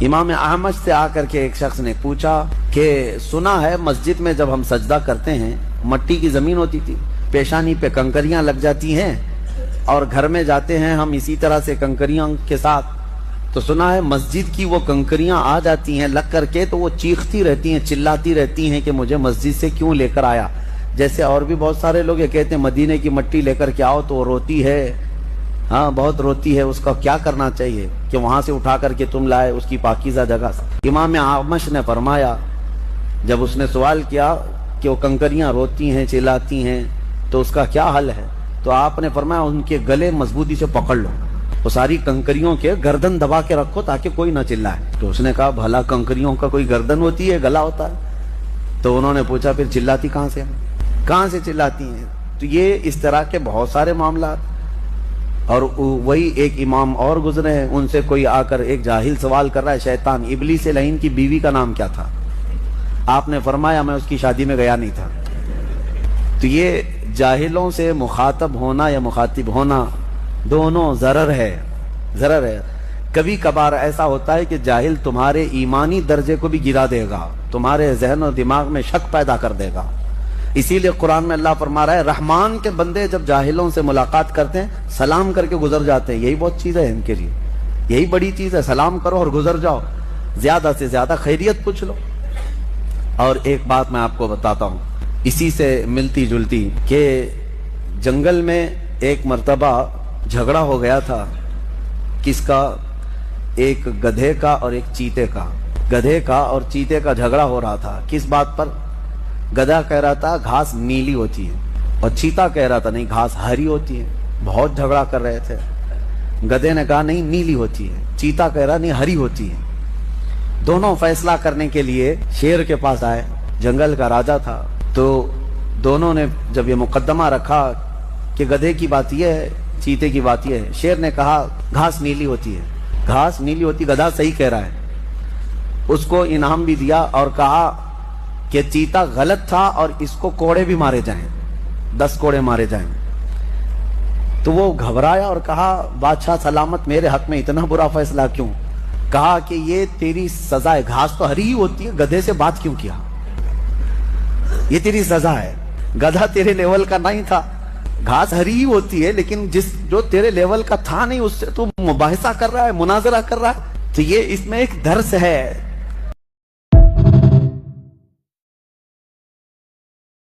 امام احمد سے آ کر کے ایک شخص نے پوچھا کہ سنا ہے مسجد میں جب ہم سجدہ کرتے ہیں مٹی کی زمین ہوتی تھی، پیشانی پہ کنکریاں لگ جاتی ہیں، اور گھر میں جاتے ہیں ہم اسی طرح سے کنکریاں کے ساتھ، تو سنا ہے مسجد کی وہ کنکریاں آ جاتی ہیں لگ کر کے تو وہ چیختی رہتی ہیں، چلاتی رہتی ہیں کہ مجھے مسجد سے کیوں لے کر آیا۔ جیسے اور بھی بہت سارے لوگ یہ کہتے ہیں مدینے کی مٹی لے کر کے آؤ تو وہ روتی ہے، ہاں بہت روتی ہے، اس کا کیا کرنا چاہیے کہ وہاں سے اٹھا کر کے تم لائے اس کی پاکیزہ جگہ سے۔ امام اعمش نے فرمایا، جب اس نے سوال کیا کہ وہ کنکریاں روتی ہیں چلاتی ہیں تو اس کا کیا حل ہے، تو آپ نے فرمایا ان کے گلے مضبوطی سے پکڑ لو، وہ ساری کنکریوں کے گردن دبا کے رکھو تاکہ کوئی نہ چلائے۔ تو اس نے کہا بھلا کنکریوں کا کوئی گردن ہوتی ہے، گلا ہوتا ہے؟ تو انہوں نے پوچھا پھر چلاتی کہاں سے چلاتی ہیں؟ تو یہ اس طرح کے بہت سارے معاملات۔ اور وہی ایک امام اور گزرے ہیں، ان سے کوئی آ کر ایک جاہل سوال کر رہا ہے، شیطان ابلیس لعین کی بیوی کا نام کیا تھا؟ آپ نے فرمایا میں اس کی شادی میں گیا نہیں تھا۔ تو یہ جاہلوں سے مخاطب ہونا یا مخاطب ہونا دونوں ضرر ہے۔ کبھی کبھار ایسا ہوتا ہے کہ جاہل تمہارے ایمانی درجے کو بھی گرا دے گا، تمہارے ذہن و دماغ میں شک پیدا کر دے گا۔ اسی لیے قرآن میں اللہ فرما رہا ہے رحمان کے بندے جب جاہلوں سے ملاقات کرتے ہیں سلام کر کے گزر جاتے ہیں، یہی بہت چیز ہے ان کے لیے، یہی بڑی چیز ہے، سلام کرو اور گزر جاؤ، زیادہ سے زیادہ خیریت پوچھ لو۔ اور ایک بات میں آپ کو بتاتا ہوں اسی سے ملتی جلتی، کہ جنگل میں ایک مرتبہ جھگڑا ہو گیا تھا، کس کا؟ ایک گدھے کا اور ایک چیتے کا، گدھے کا اور چیتے کا جھگڑا ہو رہا تھا۔ کس بات پر؟ گدھا کہہ رہا تھا گھاس نیلی ہوتی ہے اور چیتا کہہ رہا تھا نہیں گھاس ہری ہوتی ہے، بہت جھگڑا کر رہے تھے۔ گدھے نے کہا نہیں نیلی ہوتی ہے، چیتا کہہ رہا نہیں ہری ہوتی ہے۔ دونوں فیصلہ کرنے کے لیے شیر کے پاس آئے، جنگل کا راجا تھا، تو دونوں نے جب یہ مقدمہ رکھا کہ گدھے کی بات یہ ہے چیتے کی بات یہ ہے، شیر نے کہا گھاس نیلی ہوتی ہے، گھاس نیلی ہوتی، گدھا صحیح کہہ رہا ہے۔ اس کو انعام بھی دیا اور کہا کہ چیتا غلط تھا اور اس کو کوڑے بھی مارے جائیں، 10 کوڑے مارے جائیں۔ تو وہ گھبرایا اور کہا بادشاہ سلامت، میرے حق میں اتنا برا فیصلہ کیوں؟ کہا کہ یہ تیری سزا ہے، گھاس تو ہری ہی ہوتی ہے، گدھے سے بات کیوں کیا؟ یہ تیری سزا ہے، گدھا تیرے لیول کا نہیں تھا، گھاس ہری ہی ہوتی ہے لیکن جو تیرے لیول کا تھا نہیں اس سے تو مباحثہ کر رہا ہے، مناظرہ کر رہا ہے۔ تو یہ اس میں ایک درس ہے